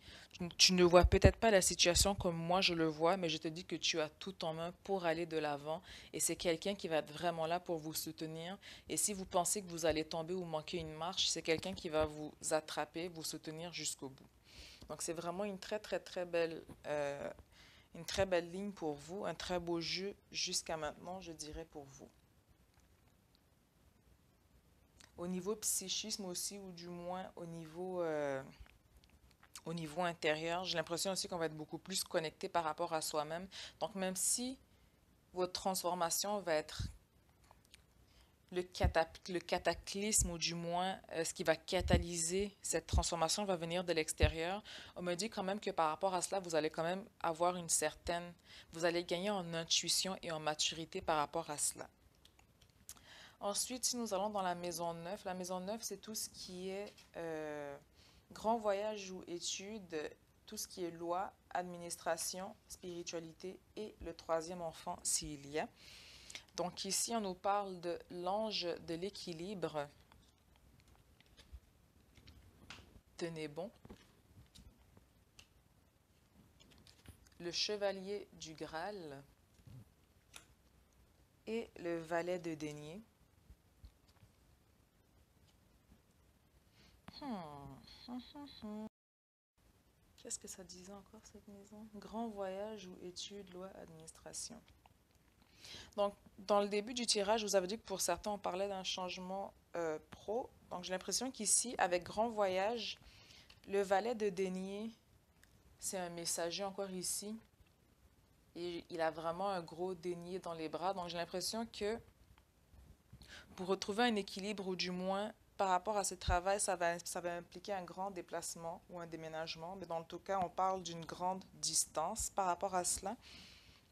tu ne vois peut-être pas la situation comme moi je le vois, mais je te dis que tu as tout en main pour aller de l'avant, et c'est quelqu'un qui va être vraiment là pour vous soutenir, et si vous pensez que vous allez tomber ou manquer une marche, c'est quelqu'un qui va vous attraper, vous soutenir jusqu'au bout. Donc, c'est vraiment une très belle ligne pour vous, un très beau jeu jusqu'à maintenant, je dirais, pour vous. Au niveau psychisme aussi, ou du moins au niveau intérieur, j'ai l'impression aussi qu'on va être beaucoup plus connecté par rapport à soi-même. Donc, même si votre transformation va être le cataclysme, ou du moins ce qui va catalyser cette transformation va venir de l'extérieur, on me dit quand même que par rapport à cela, vous allez quand même avoir vous allez gagner en intuition et en maturité par rapport à cela. Ensuite, si nous allons dans la maison 9, c'est tout ce qui est grand voyage ou études, tout ce qui est loi, administration, spiritualité et le troisième enfant s'il y a. Donc ici, on nous parle de l'ange de l'équilibre. Tenez bon. Le chevalier du Graal et le valet de denier. Qu'est-ce que ça disait encore, cette maison? Grand voyage ou études, loi, administration. Donc, dans le début du tirage, je vous avais dit que pour certains, on parlait d'un changement pro. Donc, j'ai l'impression qu'ici, avec grand voyage, le valet de denier, c'est un messager encore ici. Et il a vraiment un gros denier dans les bras. Donc, j'ai l'impression que pour retrouver un équilibre, ou du moins par rapport à ce travail, ça va impliquer un grand déplacement ou un déménagement. Mais dans tout cas, on parle d'une grande distance par rapport à cela.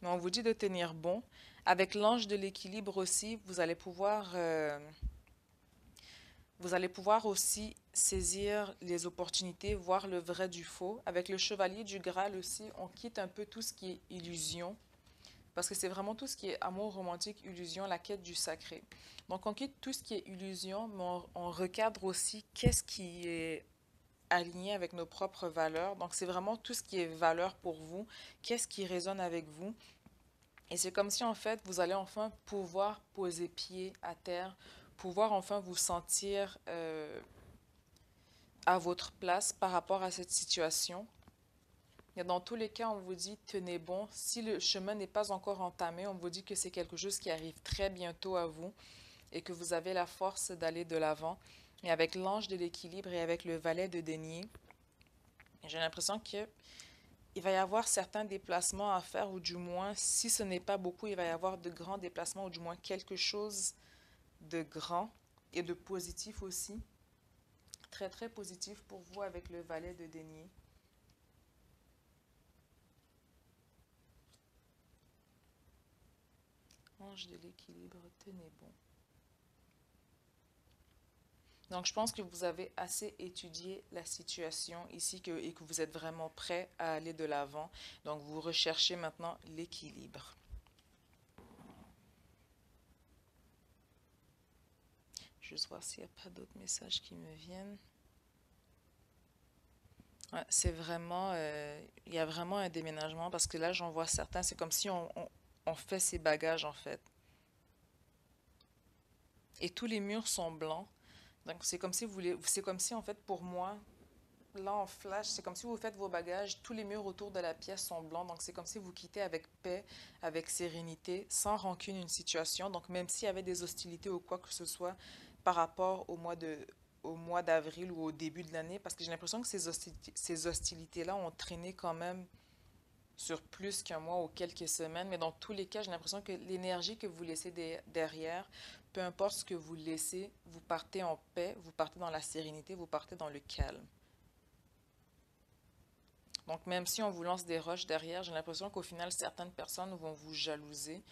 Mais on vous dit de tenir bon. Avec l'ange de l'équilibre aussi, vous allez pouvoir aussi saisir les opportunités, voir le vrai du faux. Avec le chevalier du Graal aussi, on quitte un peu tout ce qui est illusion. Parce que c'est vraiment tout ce qui est amour romantique, illusion, la quête du sacré. Donc on quitte tout ce qui est illusion, mais on recadre aussi qu'est-ce qui est aligné avec nos propres valeurs. Donc c'est vraiment tout ce qui est valeur pour vous, qu'est-ce qui résonne avec vous. Et c'est comme si en fait vous allez enfin pouvoir poser pied à terre, pouvoir enfin vous sentir à votre place par rapport à cette situation. Et dans tous les cas, on vous dit tenez bon. Si le chemin n'est pas encore entamé, on vous dit que c'est quelque chose qui arrive très bientôt à vous et que vous avez la force d'aller de l'avant. Et avec l'ange de l'équilibre et avec le valet de denier, j'ai l'impression que il va y avoir certains déplacements à faire, ou du moins, si ce n'est pas beaucoup, il va y avoir de grands déplacements, ou du moins quelque chose de grand et de positif aussi. Très, très positif pour vous avec le valet de denier. Ange de l'équilibre, tenez bon. Donc, je pense que vous avez assez étudié la situation ici et que vous êtes vraiment prêt à aller de l'avant. Donc, vous recherchez maintenant l'équilibre. Juste voir s'il n'y a pas d'autres messages qui me viennent. Ouais, c'est vraiment, il y a vraiment un déménagement parce que là, j'en vois certains, c'est comme si on fait ses bagages en fait. Et tous les murs sont blancs. Donc, c'est comme si vous voulez, c'est comme si en fait pour moi, là en flash, c'est comme si vous faites vos bagages, tous les murs autour de la pièce sont blancs. Donc, c'est comme si vous quittez avec paix, avec sérénité, sans rancune une situation. Donc, même s'il y avait des hostilités ou quoi que ce soit par rapport au mois d'avril ou au début de l'année, parce que j'ai l'impression que ces hostilités-là ont traîné quand même sur plus qu'un mois ou quelques semaines, mais dans tous les cas, j'ai l'impression que l'énergie que vous laissez derrière, peu importe ce que vous laissez, vous partez en paix, vous partez dans la sérénité, vous partez dans le calme. Donc même si on vous lance des roches derrière, j'ai l'impression qu'au final, certaines personnes vont vous jalouser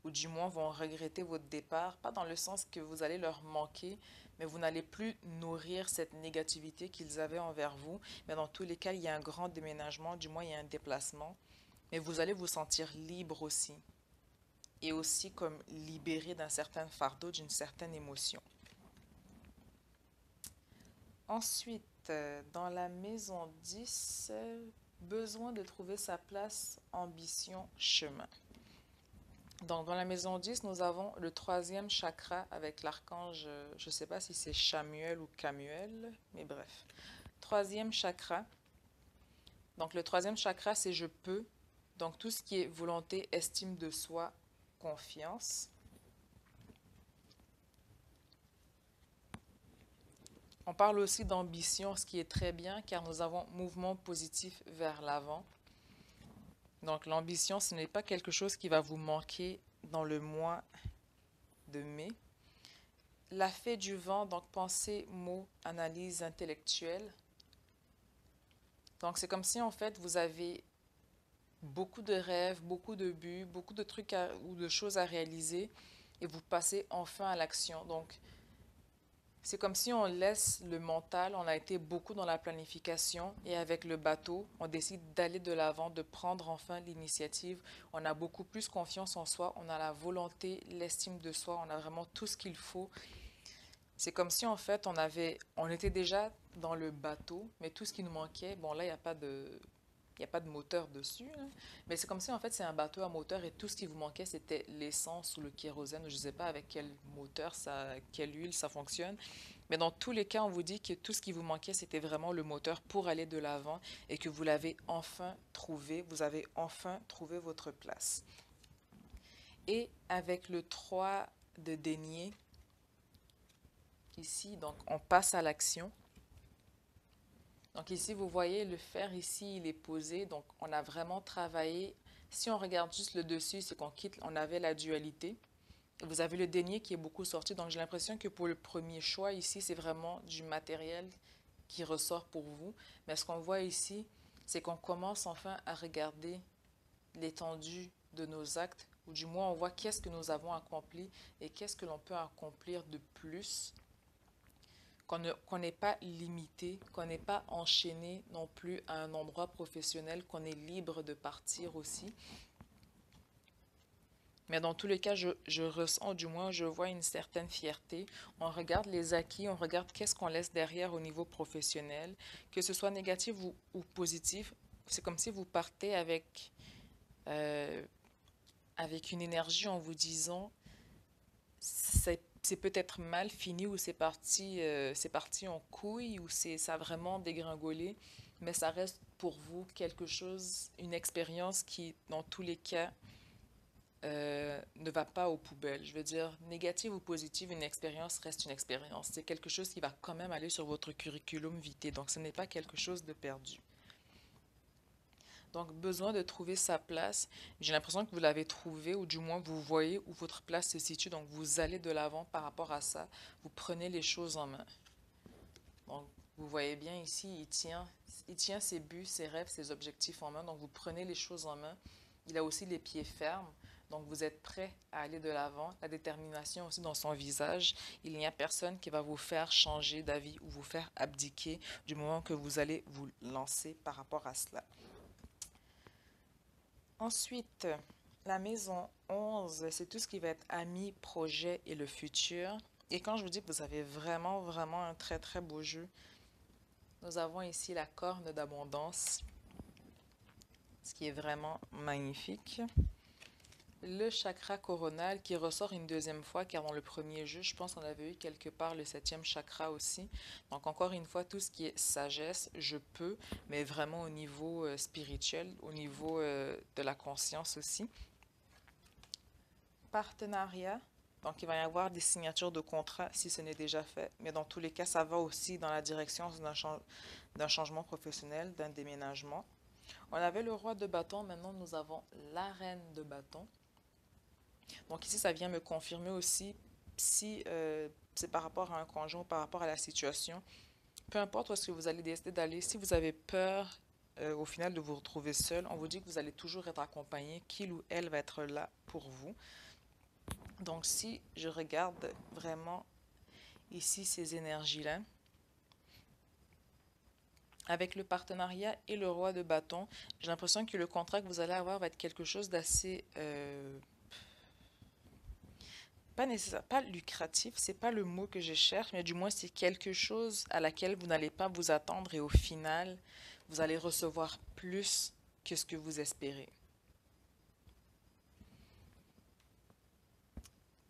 ou du moins vont regretter votre départ, pas dans le sens que vous allez leur manquer, mais vous n'allez plus nourrir cette négativité qu'ils avaient envers vous. Mais dans tous les cas, il y a un grand déménagement, du moins il y a un déplacement. Mais vous allez vous sentir libre aussi. Et aussi comme libéré d'un certain fardeau, d'une certaine émotion. Ensuite, dans la maison 10, besoin de trouver sa place, ambition, chemin. Donc, dans la maison 10, nous avons le troisième chakra avec l'archange, je ne sais pas si c'est Chamuel ou Camuel, mais bref. Troisième chakra. Donc, le troisième chakra, c'est je peux. Donc, tout ce qui est volonté, estime de soi, confiance. On parle aussi d'ambition, ce qui est très bien car nous avons mouvement positif vers l'avant. Donc l'ambition, ce n'est pas quelque chose qui va vous manquer dans le mois de mai. La fée du vent, donc pensée, mots, analyse intellectuelle. Donc c'est comme si en fait vous avez beaucoup de rêves, beaucoup de buts, beaucoup de trucs ou de choses à réaliser et vous passez enfin à l'action. Donc c'est comme si on laisse le mental, on a été beaucoup dans la planification et avec le bateau, on décide d'aller de l'avant, de prendre enfin l'initiative. On a beaucoup plus confiance en soi, on a la volonté, l'estime de soi, on a vraiment tout ce qu'il faut. C'est comme si en fait on était déjà dans le bateau, mais tout ce qui nous manquait, bon là il n'y a pas de moteur dessus, hein. Mais c'est comme si en fait c'est un bateau à moteur et tout ce qui vous manquait c'était l'essence ou le kérosène. Je ne sais pas avec quel moteur, quelle huile ça fonctionne. Mais dans tous les cas, on vous dit que tout ce qui vous manquait c'était vraiment le moteur pour aller de l'avant et que vous l'avez enfin trouvé. Vous avez enfin trouvé votre place. Et avec le 3 de denier, ici, donc on passe à l'action. Donc ici, vous voyez, le fer ici, il est posé. Donc, on a vraiment travaillé. Si on regarde juste le dessus, c'est qu'on quitte, on avait la dualité. Vous avez le denier qui est beaucoup sorti. Donc, j'ai l'impression que pour le premier choix, ici, c'est vraiment du matériel qui ressort pour vous. Mais ce qu'on voit ici, c'est qu'on commence enfin à regarder l'étendue de nos actes. Ou du moins, on voit qu'est-ce que nous avons accompli et qu'est-ce que l'on peut accomplir de plus, qu'on n'est pas limité, qu'on n'est pas enchaîné non plus à un endroit professionnel, qu'on est libre de partir aussi. Mais dans tous les cas, je ressens, du moins, je vois une certaine fierté. On regarde les acquis, on regarde qu'est-ce qu'on laisse derrière au niveau professionnel, que ce soit négatif ou positif. C'est comme si vous partez avec une énergie en vous disant, c'est peut-être mal fini ou c'est parti en couille ou ça a vraiment dégringolé, mais ça reste pour vous quelque chose, une expérience qui, dans tous les cas, ne va pas aux poubelles. Je veux dire, négative ou positive, une expérience reste une expérience. C'est quelque chose qui va quand même aller sur votre curriculum vitae, donc ce n'est pas quelque chose de perdu. Donc, besoin de trouver sa place. J'ai l'impression que vous l'avez trouvé, ou du moins vous voyez où votre place se situe. Donc, vous allez de l'avant par rapport à ça. Vous prenez les choses en main. Donc, vous voyez bien ici, il tient ses buts, ses rêves, ses objectifs en main. Donc, vous prenez les choses en main. Il a aussi les pieds fermes. Donc, vous êtes prêt à aller de l'avant. La détermination aussi dans son visage. Il n'y a personne qui va vous faire changer d'avis ou vous faire abdiquer du moment que vous allez vous lancer par rapport à cela. Ensuite, la maison 11, c'est tout ce qui va être amis, projets et le futur. Et quand je vous dis que vous avez vraiment, vraiment un très, très beau jeu, nous avons ici la corne d'abondance, ce qui est vraiment magnifique. Le chakra coronal qui ressort une deuxième fois, car dans le premier jeu, je pense qu'on avait eu quelque part le 7e chakra aussi. Donc encore une fois, tout ce qui est sagesse, je peux, mais vraiment au niveau spirituel, au niveau de la conscience aussi. Partenariat, donc il va y avoir des signatures de contrat si ce n'est déjà fait, mais dans tous les cas, ça va aussi dans la direction d'un changement professionnel, d'un déménagement. On avait le roi de bâton, maintenant nous avons la reine de bâton. Donc ici, ça vient me confirmer aussi si c'est par rapport à un conjoint ou par rapport à la situation. Peu importe où est-ce que vous allez décider d'aller, si vous avez peur au final de vous retrouver seul, on vous dit que vous allez toujours être accompagné, qu'il ou elle va être là pour vous. Donc si je regarde vraiment ici ces énergies-là, avec le partenariat et le roi de bâton, j'ai l'impression que le contrat que vous allez avoir va être quelque chose d'assez pas nécessaire, pas lucratif, c'est pas le mot que je cherche, mais du moins c'est quelque chose à laquelle vous n'allez pas vous attendre et au final, vous allez recevoir plus que ce que vous espérez.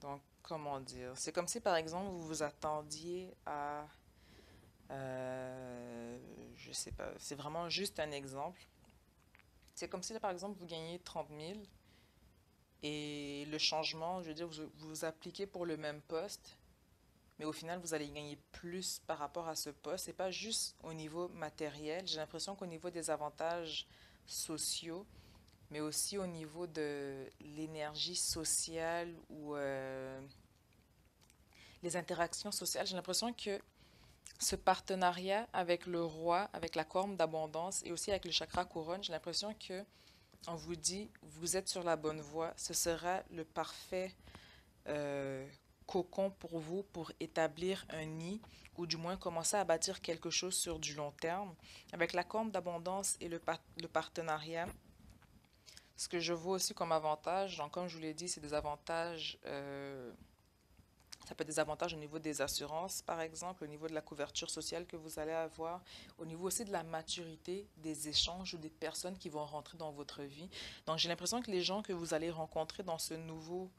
Donc, comment dire? C'est comme si par exemple vous vous attendiez à, je sais pas, c'est vraiment juste un exemple. C'est comme si là, par exemple vous gagnez 30 000 et le changement, je veux dire, vous appliquez pour le même poste, mais au final, vous allez gagner plus par rapport à ce poste. Et pas juste au niveau matériel. J'ai l'impression qu'au niveau des avantages sociaux, mais aussi au niveau de l'énergie sociale ou les interactions sociales, j'ai l'impression que ce partenariat avec le roi, avec la corne d'abondance et aussi avec le chakra couronne, j'ai l'impression que on vous dit, vous êtes sur la bonne voie. Ce sera le parfait euh, cocon pour vous pour établir un nid ou du moins commencer à bâtir quelque chose sur du long terme. Avec la corne d'abondance et le partenariat, ce que je vois aussi comme avantage, donc comme je vous l'ai dit, c'est des avantages, ça peut être des avantages au niveau des assurances, par exemple, au niveau de la couverture sociale que vous allez avoir, au niveau aussi de la maturité des échanges ou des personnes qui vont rentrer dans votre vie. Donc j'ai l'impression que les gens que vous allez rencontrer dans ce nouveau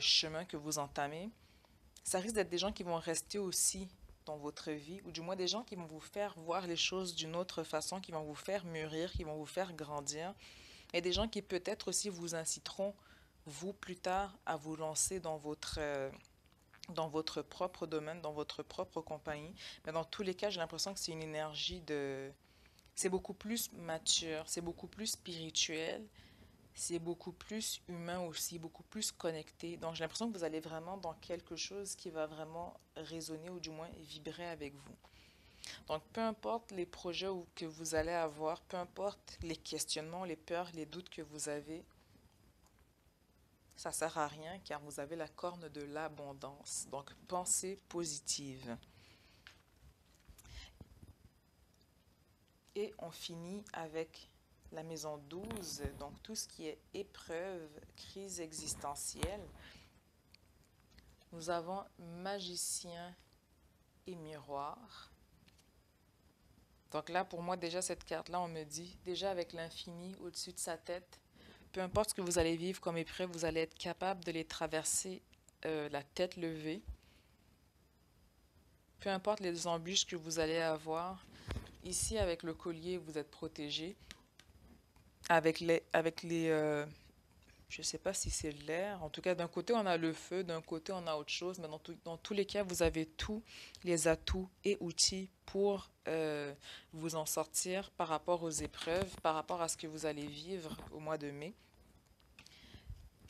chemin que vous entamez, ça risque d'être des gens qui vont rester aussi dans votre vie, ou du moins des gens qui vont vous faire voir les choses d'une autre façon, qui vont vous faire mûrir, qui vont vous faire grandir, et des gens qui peut-être aussi vous inciteront, vous, plus tard, à vous lancer dans votre propre domaine, dans votre propre compagnie. Mais dans tous les cas, j'ai l'impression que c'est une énergie de... C'est beaucoup plus mature, c'est beaucoup plus spirituel, c'est beaucoup plus humain aussi, beaucoup plus connecté. Donc j'ai l'impression que vous allez vraiment dans quelque chose qui va vraiment résonner ou du moins vibrer avec vous. Donc peu importe les projets que vous allez avoir, peu importe les questionnements, les peurs, les doutes que vous avez, ça sert à rien car vous avez la corne de l'abondance. Donc pensée positive. Et on finit avec la maison 12, donc tout ce qui est épreuve, crise existentielle. Nous avons magicien et miroir. Donc là, pour moi, déjà, cette carte-là, on me dit, déjà avec l'infini au-dessus de sa tête, peu importe ce que vous allez vivre comme épreuve, vous allez être capable de les traverser la tête levée. Peu importe les embûches que vous allez avoir, ici avec le collier, vous êtes protégé. Avec les je ne sais pas si c'est l'air. En tout cas, d'un côté, on a le feu, d'un côté, on a autre chose. Mais dans tous les cas, vous avez tous les atouts et outils pour vous en sortir par rapport aux épreuves, par rapport à ce que vous allez vivre au mois de mai.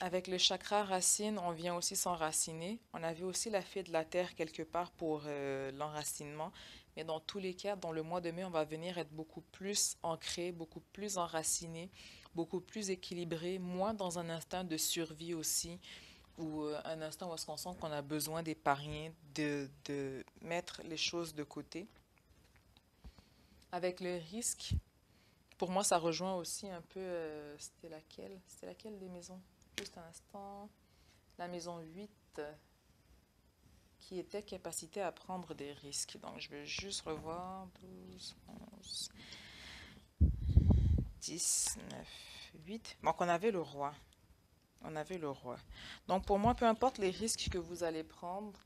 Avec le chakra racine, on vient aussi s'enraciner. On avait aussi la fée de la terre quelque part pour l'enracinement. Mais dans tous les cas, dans le mois de mai, on va venir être beaucoup plus ancré, beaucoup plus enraciné, beaucoup plus équilibré, moins dans un instinct de survie aussi, ou un instant où est-ce qu'on sent qu'on a besoin d'épargner, de mettre les choses de côté. Avec le risque, pour moi, ça rejoint aussi un peu, c'était laquelle? C'était laquelle des maisons? Juste un instant. La maison 8 qui était capacité à prendre des risques. Donc, je vais juste revoir 12, 11, 10, 9, 8. Donc, on avait le roi. On avait le roi. Donc, pour moi, peu importe les risques que vous allez prendre,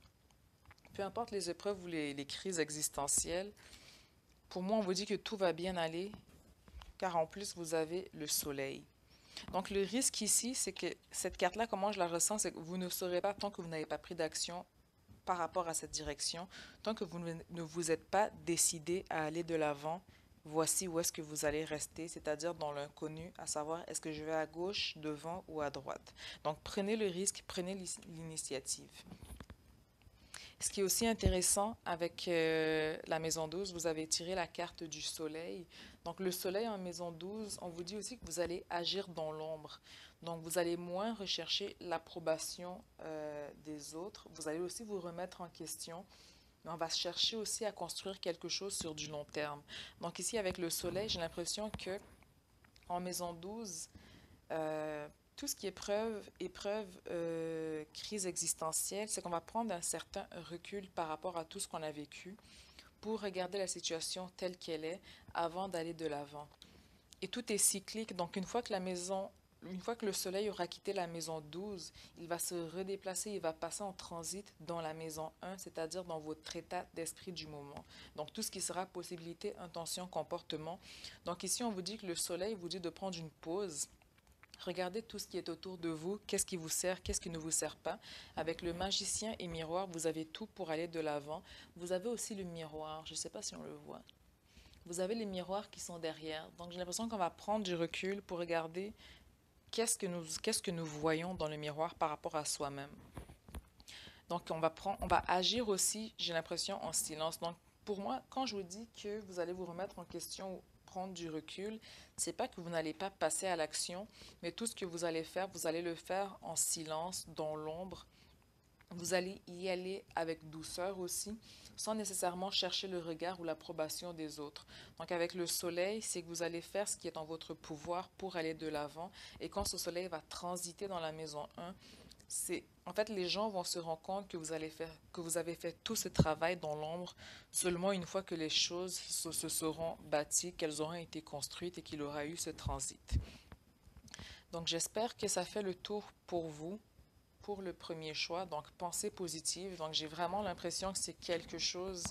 peu importe les épreuves ou les crises existentielles, pour moi, on vous dit que tout va bien aller, car en plus, vous avez le soleil. Donc, le risque ici, c'est que cette carte-là, comment je la ressens, c'est que vous ne saurez pas tant que vous n'avez pas pris d'action par rapport à cette direction, tant que vous ne vous êtes pas décidé à aller de l'avant. Voici où est-ce que vous allez rester, c'est-à-dire dans l'inconnu, à savoir est-ce que je vais à gauche, devant ou à droite. Donc, prenez le risque, prenez l'initiative. Ce qui est aussi intéressant avec la maison 12, vous avez tiré la carte du soleil. Donc le soleil en maison 12, on vous dit aussi que vous allez agir dans l'ombre. Donc vous allez moins rechercher l'approbation des autres. Vous allez aussi vous remettre en question. Mais on va chercher aussi à construire quelque chose sur du long terme. Donc ici avec le soleil, j'ai l'impression que en maison 12, euh, tout ce qui est crise existentielle, c'est qu'on va prendre un certain recul par rapport à tout ce qu'on a vécu pour regarder la situation telle qu'elle est avant d'aller de l'avant. Et tout est cyclique, donc une fois que le soleil aura quitté la maison 12, il va se redéplacer, il va passer en transit dans la maison 1, c'est-à-dire dans votre état d'esprit du moment. Donc tout ce qui sera possibilité, intention, comportement. Donc ici, on vous dit que le soleil vous dit de prendre une pause. Regardez tout ce qui est autour de vous, qu'est-ce qui vous sert, qu'est-ce qui ne vous sert pas. Avec le magicien et miroir, vous avez tout pour aller de l'avant. Vous avez aussi le miroir, je ne sais pas si on le voit. Vous avez les miroirs qui sont derrière. Donc j'ai l'impression qu'on va prendre du recul pour regarder qu'est-ce que nous voyons dans le miroir par rapport à soi-même. Donc on va agir aussi, j'ai l'impression, en silence. Donc pour moi, quand je vous dis que vous allez vous remettre en question, prendre du recul, c'est pas que vous n'allez pas passer à l'action, mais tout ce que vous allez faire, vous allez le faire en silence, dans l'ombre. Vous allez y aller avec douceur aussi, sans nécessairement chercher le regard ou l'approbation des autres. Donc avec le soleil, c'est que vous allez faire ce qui est en votre pouvoir pour aller de l'avant. Et quand ce soleil va transiter dans la maison 1, en fait les gens vont se rendre compte que vous avez fait tout ce travail dans l'ombre seulement une fois que les choses se seront bâties, qu'elles auront été construites et qu'il aura eu ce transit. Donc j'espère que ça fait le tour pour vous pour le premier choix. Donc pensée positive. Donc j'ai vraiment l'impression que c'est quelque chose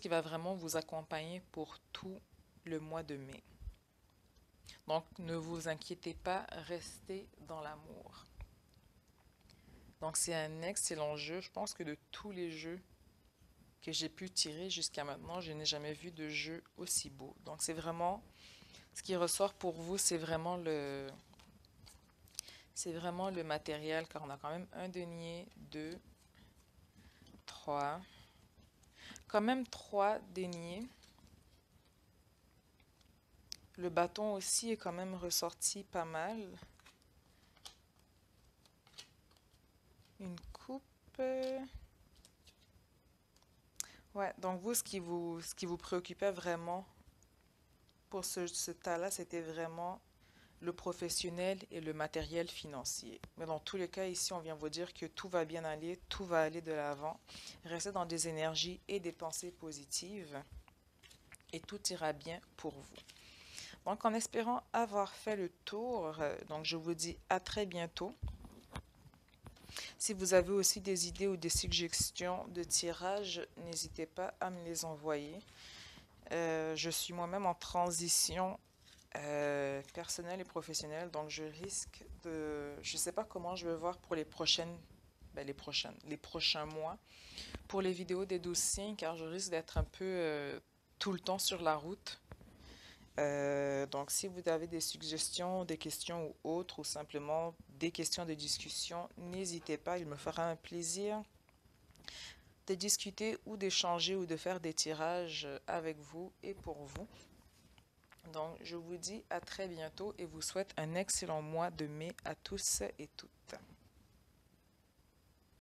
qui va vraiment vous accompagner pour tout le mois de mai. Donc, ne vous inquiétez pas, restez dans l'amour. Donc, c'est un excellent jeu. Je pense que de tous les jeux que j'ai pu tirer jusqu'à maintenant, je n'ai jamais vu de jeu aussi beau. Donc, c'est vraiment, ce qui ressort pour vous, c'est vraiment le matériel, car on a quand même un denier, deux, trois, quand même trois deniers. Le bâton aussi est quand même ressorti pas mal. Une coupe. Ouais, donc vous, ce qui vous préoccupait vraiment pour ce tas-là, c'était vraiment le professionnel et le matériel financier. Mais dans tous les cas, ici, on vient vous dire que tout va bien aller, tout va aller de l'avant. Restez dans des énergies et des pensées positives et tout ira bien pour vous. Donc, en espérant avoir fait le tour, donc je vous dis à très bientôt. Si vous avez aussi des idées ou des suggestions de tirage, n'hésitez pas à me les envoyer. Je suis moi-même en transition personnelle et professionnelle, donc je risque de... Je ne sais pas comment je vais voir pour les prochaines... les prochains mois pour les vidéos des 12 signes, car je risque d'être un peu tout le temps sur la route. Donc, si vous avez des suggestions, des questions ou autres, ou simplement des questions de discussion, n'hésitez pas, il me fera un plaisir de discuter ou d'échanger ou de faire des tirages avec vous et pour vous. Donc, je vous dis à très bientôt et vous souhaite un excellent mois de mai à tous et toutes.